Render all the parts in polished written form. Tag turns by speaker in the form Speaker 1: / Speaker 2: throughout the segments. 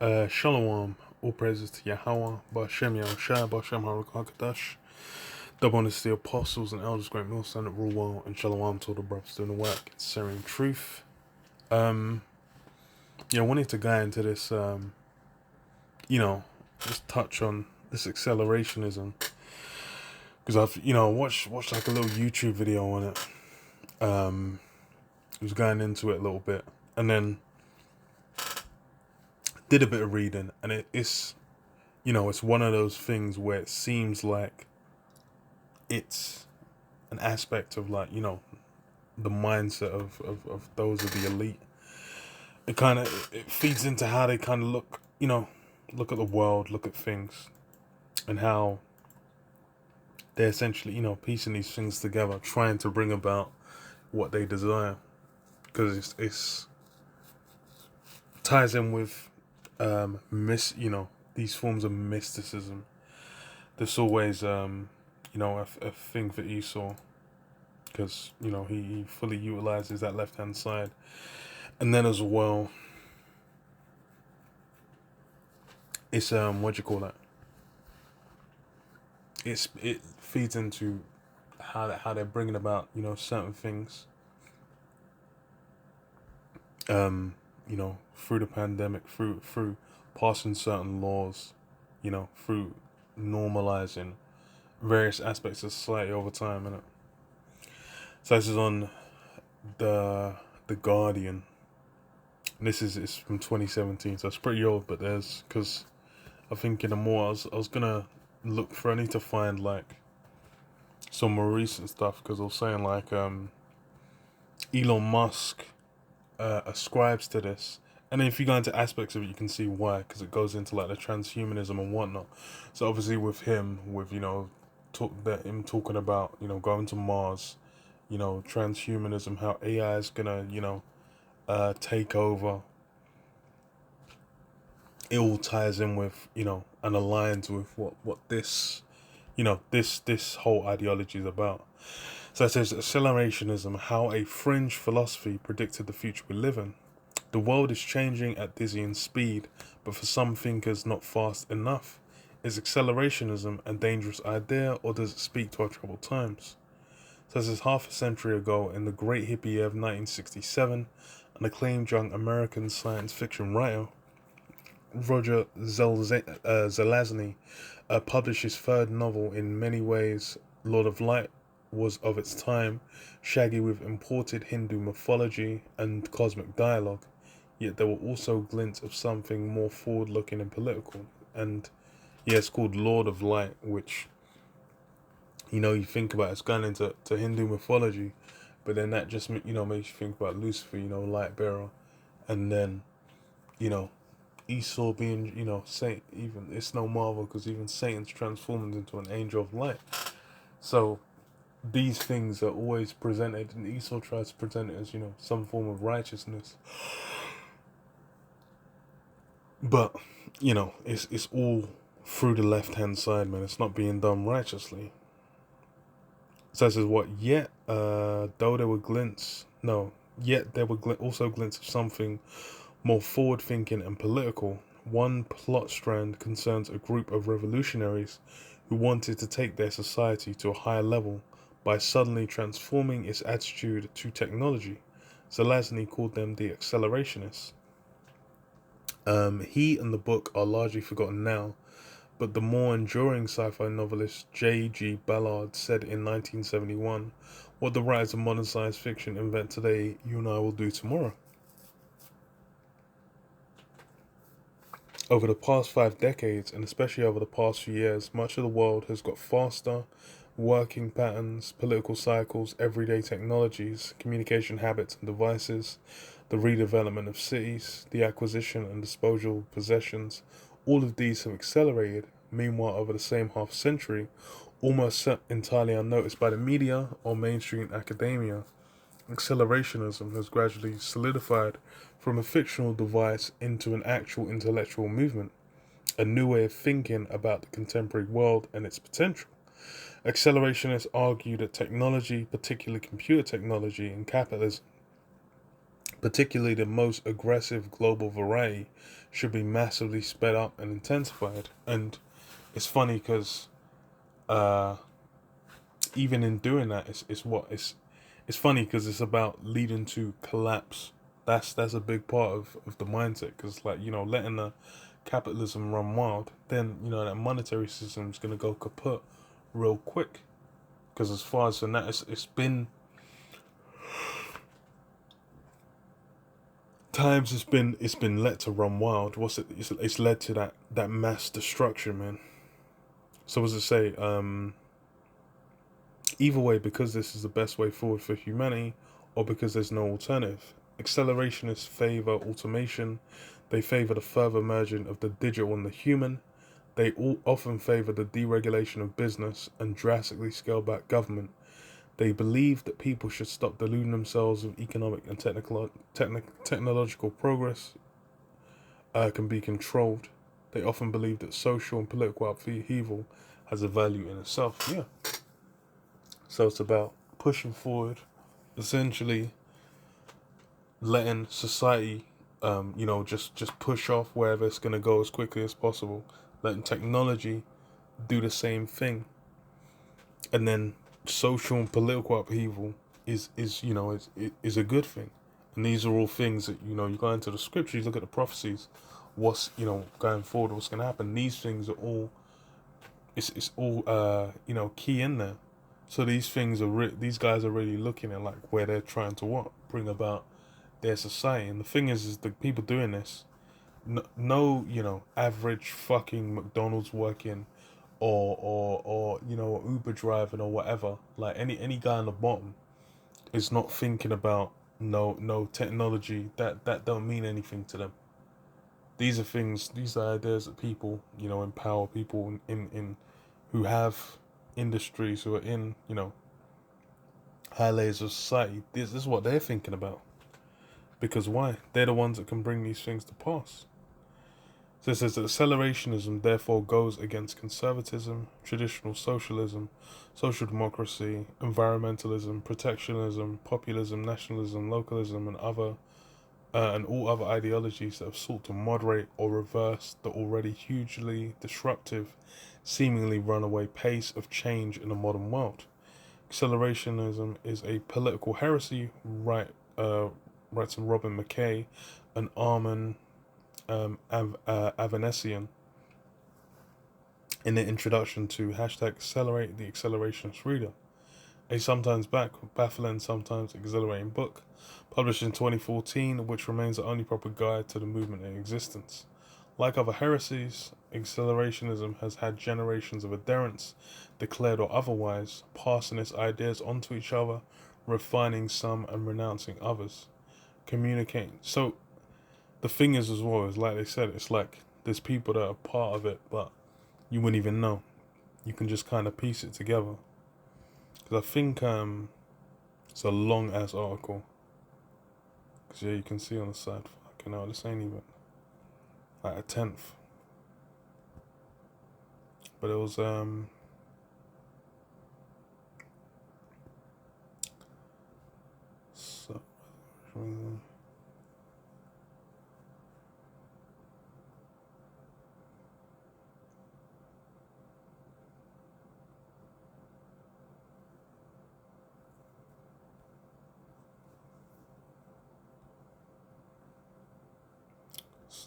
Speaker 1: Shalom, all praises to Yahweh, Bashem Yahushua, Bashem HaRakakadash. Double honors to the apostles and elders, great millstone that rule well, and Shalom to all the brothers doing the work, sharing truth. Um, I wanted to go into this, just touch on this accelerationism, because I've, watched like a little YouTube video on it. I was going into it a little bit, and then did a bit of reading, and it's one of those things where it seems like it's an aspect of like, the mindset of those of the elite. It feeds into how they kind of look, look at the world, look at things, and how they're essentially, piecing these things together, trying to bring about what they desire, because it's ties in with these forms of mysticism. There's always a thing for Esau, because he fully utilizes that left hand side, and then as well it's what do you call that? It feeds into how they're bringing about certain things through the pandemic, through passing certain laws, through normalizing various aspects of society over time, innit? So this is on the Guardian. It's from 2017, so it's pretty old. But because I think in the more I was gonna look for, I need to find like some more recent stuff, because I was saying like Elon Musk ascribes to this, and then if you go into aspects of it, you can see why, because it goes into like the transhumanism and whatnot. So obviously with him, with him talking about going to Mars, transhumanism, how AI is gonna take over. It all ties in with and aligns with what this this whole ideology is about. So it says accelerationism, how a fringe philosophy predicted the future we live in. The world is changing at dizzying speed, but for some thinkers not fast enough. Is accelerationism a dangerous idea, or does it speak to our troubled times? So this is half a century ago, in the great hippie year of 1967, an acclaimed young American science fiction writer, Roger Zelazny, published his third novel. In many ways, Lord of Light was of its time, shaggy with imported Hindu mythology and cosmic dialogue, yet there were also glints of something more forward-looking and political. And yeah, it's called Lord of Light, which you think about, it's gone into Hindu mythology, but then that just makes you think about Lucifer, light bearer, and then you know Esau being, Saint. Even it's no marvel, because even Satan's transformed into an angel of light. So these things are always presented, and Esau tries to present it as some form of righteousness, but it's all through the left hand side, man. It's not being done righteously. So it says what? Yet, though there were glints, no, yet there were also glints of something more forward-thinking and political. One plot strand concerns a group of revolutionaries who wanted to take their society to a higher level by suddenly transforming its attitude to technology. Zelazny called them the Accelerationists. He and the book are largely forgotten now, but the more enduring sci-fi novelist J.G. Ballard said in 1971, "What the writers of modern science fiction invent today, you and I will do tomorrow." Over the past 5 decades, and especially over the past few years, much of the world has got faster. Working patterns, political cycles, everyday technologies, communication habits and devices, the redevelopment of cities, the acquisition and disposal of possessions, all of these have accelerated. Meanwhile, over the same half century, almost entirely unnoticed by the media or mainstream academia, accelerationism has gradually solidified from a fictional device into an actual intellectual movement, a new way of thinking about the contemporary world and its potential. Accelerationists argue that technology, particularly computer technology and capitalism, particularly the most aggressive global variety, should be massively sped up and intensified. And it's funny because uh, even in doing that, it's funny because it's about leading to collapse. That's a big part of the mindset, because like, letting the capitalism run wild, then that monetary system is gonna go kaput real quick. Because as far as that, it's been times it's been let to run wild. It's led to that mass destruction, man. So as I say, either way, because this is the best way forward for humanity, or because there's no alternative. Accelerationists favor automation. They favor the further merging of the digital and the human. They all often favor the deregulation of business and drastically scale back government. They believe that people should stop deluding themselves with economic and technological progress can be controlled. They often believe that social and political upheaval has a value in itself. Yeah. So it's about pushing forward, essentially letting society, just push off wherever it's gonna go as quickly as possible. Letting technology do the same thing, and then social and political upheaval is a good thing. And these are all things that you go into the scriptures, look at the prophecies, what's going forward, what's gonna happen. These things are all it's all key in there. So these things these guys are really looking at like where they're trying to bring about their society. And the thing is the people doing this, no average fucking McDonald's working, or Uber driving or whatever. Like any guy on the bottom is not thinking about no technology that don't mean anything to them. These are ideas that people empower people in who have industries, who are in high layers of society. This is what they're thinking about, because why? They're the ones that can bring these things to pass. So it says that accelerationism therefore goes against conservatism, traditional socialism, social democracy, environmentalism, protectionism, populism, nationalism, localism, and all other ideologies that have sought to moderate or reverse the already hugely disruptive, seemingly runaway pace of change in the modern world. Accelerationism is a political heresy, writes Robin McKay and Armin Avanesian in the introduction to #Accelerate the Accelerationist Reader, a sometimes baffling, sometimes exhilarating book, published in 2014, which remains the only proper guide to the movement in existence. Like other heresies, accelerationism has had generations of adherents, declared or otherwise, passing its ideas onto each other, refining some and renouncing others, communicating. So the thing is as well, is like they said, it's like there's people that are part of it, but you wouldn't even know. You can just kind of piece it together. Because I think it's a long ass article. Because yeah, you can see on the side, fucking hell, this ain't even like a tenth. But it was so,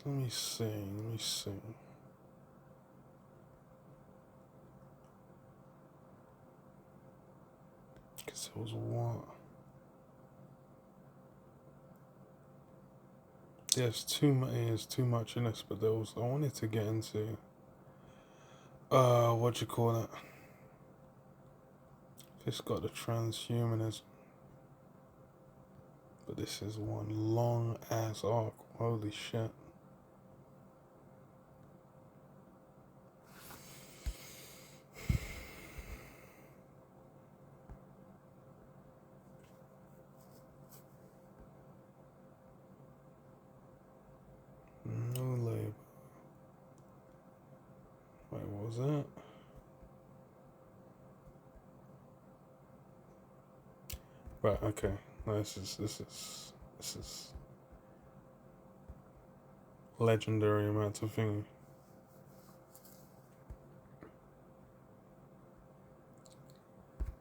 Speaker 1: let me see. Because it was what? There's too much in this, but I wanted to get into what you call it? This got the transhumanism, but this is one long ass article. Holy shit. No label. Wait, what was that? Right, okay. No, this is legendary amounts of things.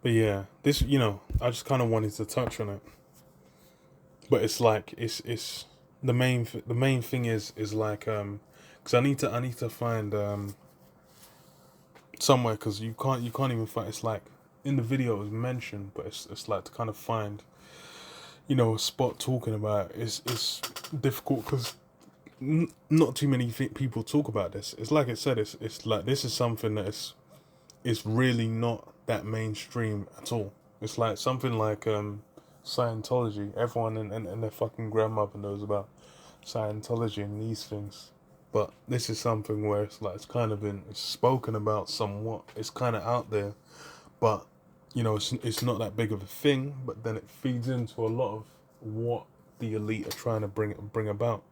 Speaker 1: But yeah, this, I just kind of wanted to touch on it. But it's like it's the main thing is like because I need to find somewhere, because you can't even find, it's like in the video it was mentioned, but it's like to kind of find a spot talking about it. It's difficult because not too many people talk about this. It's like I said, it's like this is something that is really not that mainstream at all. It's like something like Scientology. Everyone and their fucking grandmother knows about Scientology and these things. But this is something where it's like it's spoken about somewhat. It's kind of out there, but it's not that big of a thing. But then it feeds into a lot of what the elite are trying to bring about,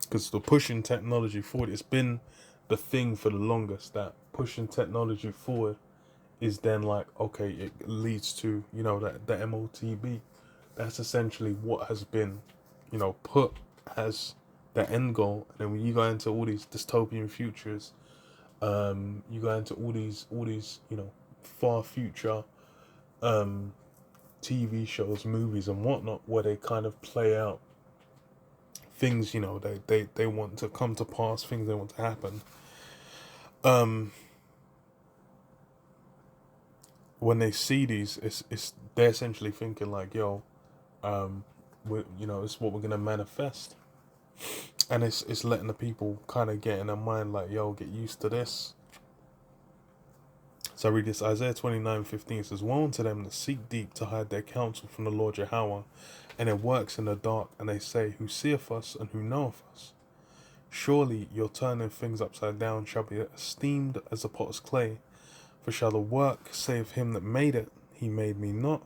Speaker 1: because the pushing technology forward. It's been the thing for the longest, that pushing technology forward is then like, okay, it leads to that the MOTB. That's essentially what has been put as the end goal. And then when you go into all these dystopian futures, you go into all these far future TV shows, movies, and whatnot, where they kind of play out things they want to come to pass, things they want to happen. When they see these, it's they're essentially thinking like, yo, it's what we're gonna manifest. And it's letting the people kind of get in their mind like, yo, get used to this. So I read this. Isaiah 29:15 says, woe unto them that seek deep to hide their counsel from the Lord Yahweh, and it works in the dark, and they say, who seeth us and who knoweth us? Surely your turning things upside down shall be esteemed as the potter's clay. For shall the work say of him that made it, he made me not?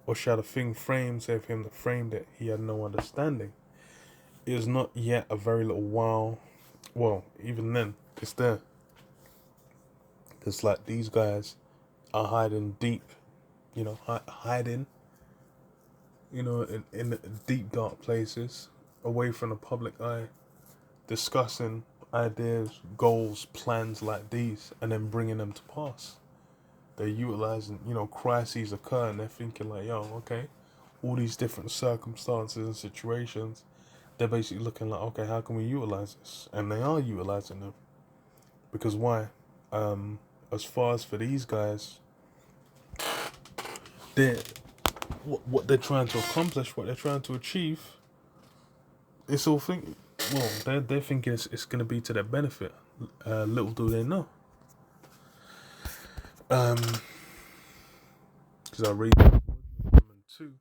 Speaker 1: Or shall the thing framed say of him that framed it, he had no understanding? It is not yet a very little while. Well, even then, it's there. Because like these guys are hiding deep, hiding, in deep dark places, away from the public eye, discussing ideas, goals, plans like these, and then bringing them to pass. They're utilizing, crises occur, and they're thinking like, yo, okay, all these different circumstances and situations, they're basically looking like, okay, how can we utilize this? And they are utilizing them. Because why? As far as for these guys, they're what they're trying to accomplish, what they're trying to achieve, it's all thinking. Well, they're thinking it's going to be to their benefit. Little do they know. Because I read 2.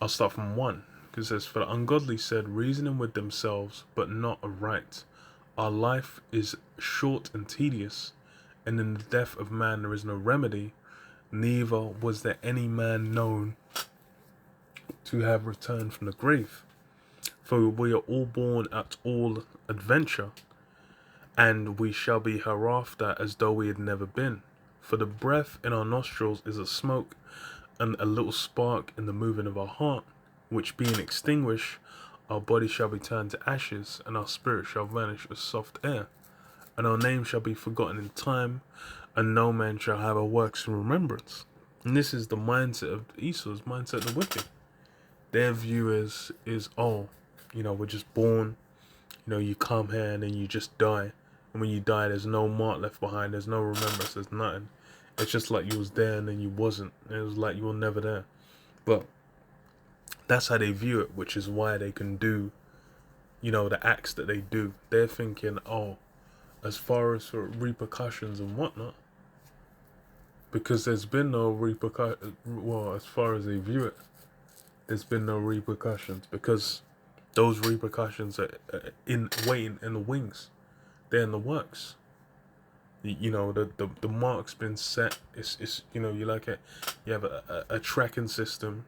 Speaker 1: I'll start from 1. Because it says, for the ungodly said, reasoning with themselves, but not aright. Our life is short and tedious, and in the death of man there is no remedy, neither was there any man known to have returned from the grave. For we are all born at all adventure, and we shall be hereafter as though we had never been. For the breath in our nostrils is a smoke, and a little spark in the moving of our heart, which being extinguished, our body shall be turned to ashes, and our spirit shall vanish as soft air. And our name shall be forgotten in time, and no man shall have our works in remembrance. And this is the mindset of Esau's mindset of the wicked. Their view is we're just born, you come here and then you just die. And when you die, there's no mark left behind, there's no remembrance, there's nothing. It's just like you was there and then you wasn't. It was like you were never there. But that's how they view it, which is why they can do, the acts that they do. They're thinking, as far as for repercussions and whatnot, because there's been no repercussions, well, as far as they view it, there's been no repercussions, because those repercussions are waiting in the wings. They're in the works. The mark's been set. It's you like you have a tracking system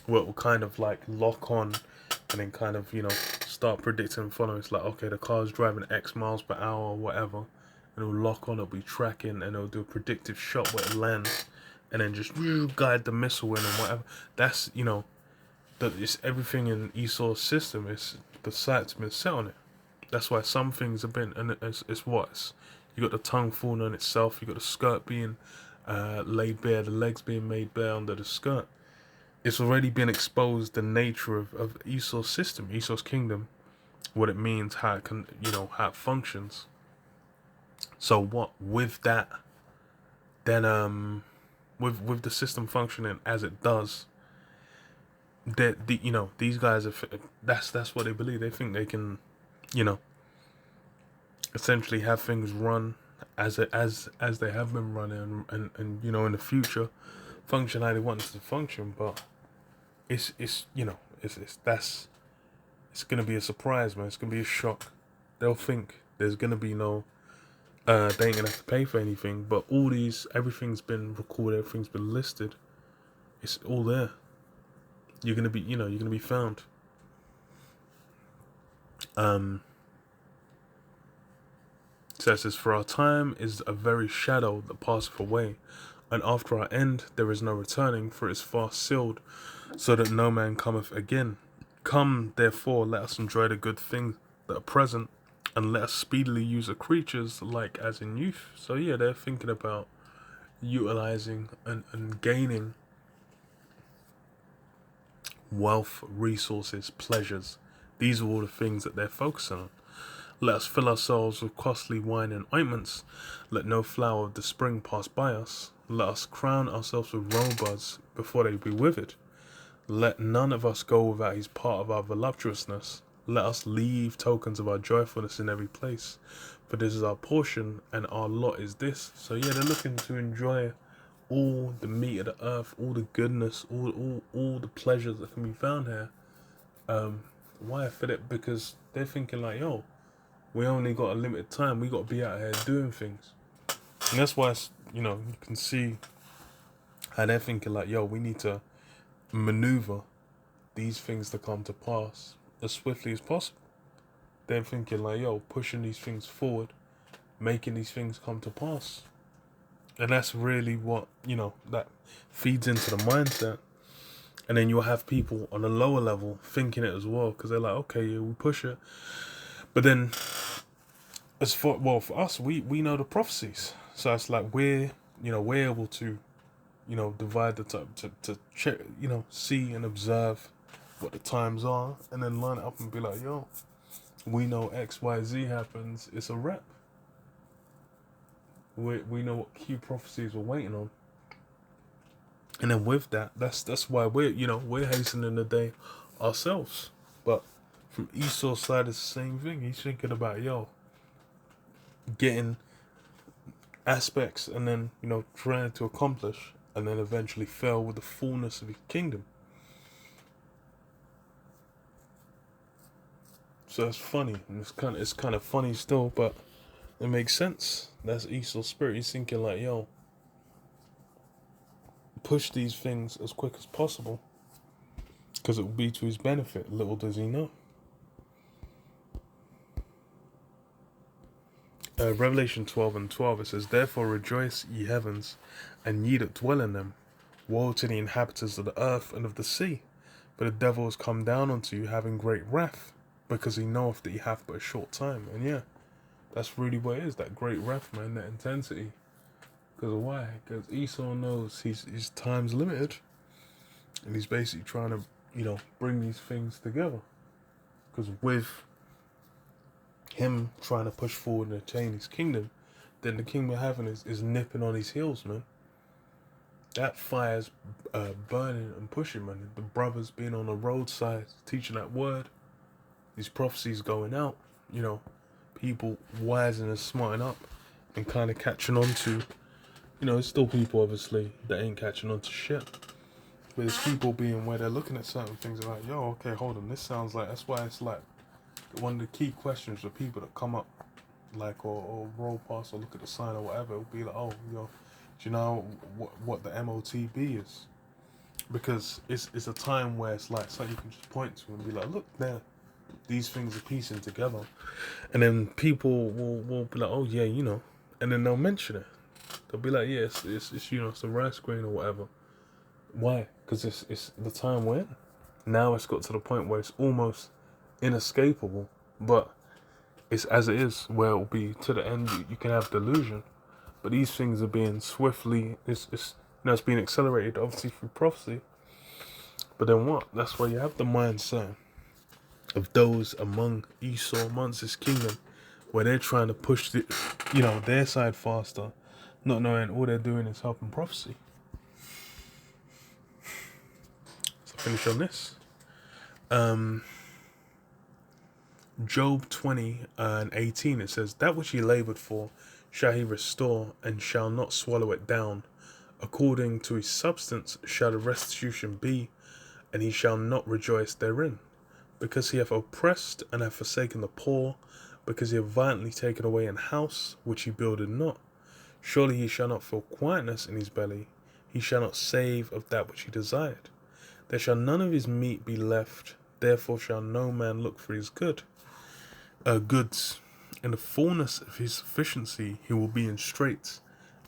Speaker 1: where it will kind of like lock on, and then kind of start predicting follow. It's like, okay, the car's driving X miles per hour or whatever, and it'll lock on. It'll be tracking, and it'll do a predictive shot where it lands, and then just guide the missile in and whatever. That's the that it's everything in Esau's system is the sight's been set on it. That's why some things have been, and it's what you got the tongue falling on itself. You got the skirt being laid bare, the legs being made bare under the skirt. It's already been exposed the nature of Esau's system, Esau's kingdom, what it means, how it can, how it functions. So what with that, then with the system functioning as it does, that these guys are, that's what they believe. They think they can, essentially have things run as they have been running, and in the future function how they want it to function. But it's gonna be a surprise, man. It's gonna be a shock. They'll think there's gonna be no they ain't gonna have to pay for anything, but everything's been recorded, everything's been listed. It's all there. You're gonna be found. So it says, for our time is a very shadow that passeth away, and after our end there is no returning, for it is fast sealed, so that no man cometh again. Come, therefore, let us enjoy the good things that are present, and let us speedily use the creatures like as in youth. So yeah, they're thinking about utilizing and gaining wealth, resources, pleasures. These are all the things that they're focusing on. Let us fill ourselves with costly wine and ointments. Let no flower of the spring pass by us. Let us crown ourselves with rosebuds before they be withered. Let none of us go without his part of our voluptuousness. Let us leave tokens of our joyfulness in every place, for this is our portion, and our lot is this. So yeah, they're looking to enjoy all the meat of the earth, all the goodness, all the pleasures that can be found here. Why? Because they're thinking like, yo, we only got a limited time. We got to be out here doing things, and that's why you can see how they're thinking like, yo, we need to maneuver these things to come to pass as swiftly as possible. They're thinking like, yo, pushing these things forward, making these things come to pass, and that's really what that feeds into the mindset. And then you'll have people on a lower level thinking it as well, because they're like, okay, yeah, we push it, but then for us, we know the prophecies, so it's like we're able to divide the time to check, see and observe what the times are, and then line it up and be like, yo, we know XYZ happens, it's a wrap. We know what key prophecies we're waiting on, and then with that's why we're hastening the day ourselves. But from Esau's side, it's the same thing. He's thinking about, yo, getting aspects, and then trying to accomplish, and then eventually fail with the fullness of his kingdom. So it's funny, and it's kind of funny still, but it makes sense. That's Esau's spirit. He's thinking like, yo, push these things as quick as possible, because it will be to his benefit. Little does he know. Revelation 12:12, it says, therefore rejoice, ye heavens, and ye that dwell in them. Woe to the inhabitants of the earth and of the sea, for the devil is come down unto you, having great wrath, because he knoweth that he hath but a short time. And yeah, that's really what it is, that great wrath, man, that intensity. Because why? Because Esau knows his time's limited, and he's basically trying to, bring these things together. Because with him trying to push forward and attain his kingdom, then the kingdom of heaven is nipping on his heels, man. That fire's burning and pushing, man. The brothers being on the roadside teaching that word, these prophecies going out, people wising and smarting up and kind of catching on to, there's still people obviously that ain't catching on to shit. But there's people being where they're looking at certain things and like, yo, okay, hold on, this sounds like, that's why it's like one of the key questions for people that come up, like, or roll past or look at the sign or whatever, it'll be like, oh, do you know what the MOTB is? Because it's a time where it's like something you can just point to and be like, look there, these things are piecing together, and then people will be like, oh yeah, and then they'll mention it. They'll be like, yeah, it's it's the rice grain or whatever. Why? Because it's the time we're in. Now it's got to the point where it's almost inescapable, but it's as it is, where it will be to the end. You can have delusion, but these things are being swiftly, it's being accelerated, obviously through prophecy. But then what? That's why you have the mindset of those among Esau, amongst his kingdom, where they're trying to push their side faster, not knowing all they're doing is helping prophecy. So finish on this. Job 20:18, it says, "That which he labored for shall he restore, and shall not swallow it down. According to his substance shall the restitution be, and he shall not rejoice therein. Because he hath oppressed and hath forsaken the poor, because he hath violently taken away an house which he builded not. Surely he shall not feel quietness in his belly, he shall not save of that which he desired. There shall none of his meat be left, therefore shall no man look for his goods. In the fullness of his sufficiency he will be in straits.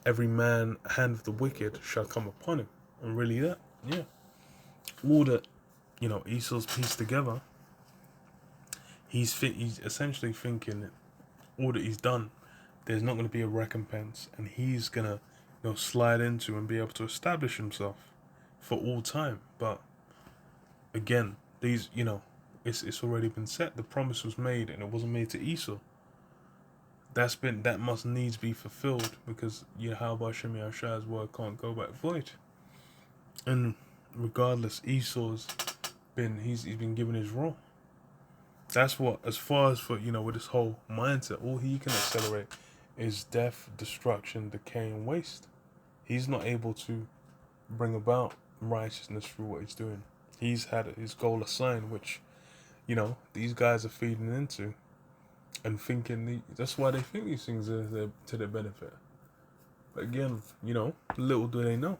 Speaker 1: Every man hand of the wicked shall come upon him." And really all that, Esau's pieced together, he's essentially thinking that all that he's done, there's not going to be a recompense, and he's gonna, slide into and be able to establish himself for all time. But again, these, it's already been set. The promise was made, and it wasn't made to Esau. That must needs be fulfilled, because Yahweh Hashem Yahshua's word can't go back void. And regardless, Esau's he's been given his role. That's what, as far as for with this whole mindset, all he can accelerate is death, destruction, decay, and waste. He's not able to bring about righteousness through what he's doing. He's had his goal assigned, which these guys are feeding into and thinking. That's why they think these things are to their benefit. But again, little do they know.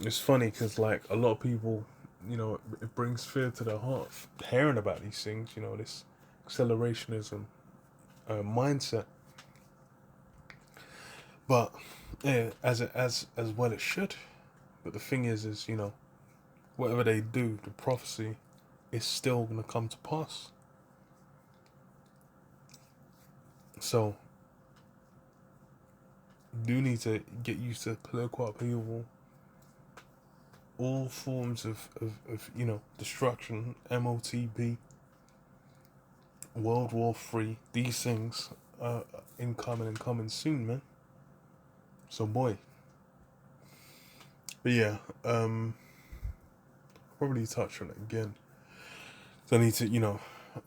Speaker 1: It's funny because, like, a lot of people, it brings fear to their heart hearing about these things. This accelerationism mindset. But yeah, as well it should. But the thing is, whatever they do, the prophecy is still gonna come to pass. So do need to get used to political upheaval, all forms of destruction, MOTB, World War III. These things are incoming and coming soon, man. So boy. But yeah, probably touch on it again. So I need to,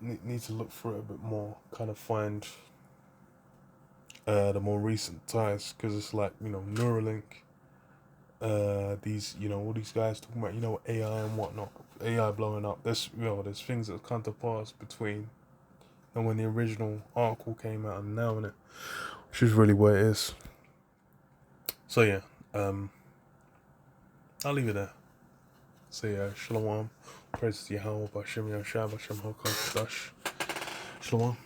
Speaker 1: need to look through it a bit more, kind of find the more recent ties, because it's like, Neuralink, these, all these guys talking about, AI and whatnot, AI blowing up. There's things that come to pass between and when the original article came out and now, innit? Which is really what it is. So yeah, I'll leave it there. So yeah, Shalom. Praise to Yahweh, Bashem Yahshua, Bashem Hokam Dash. Shalom.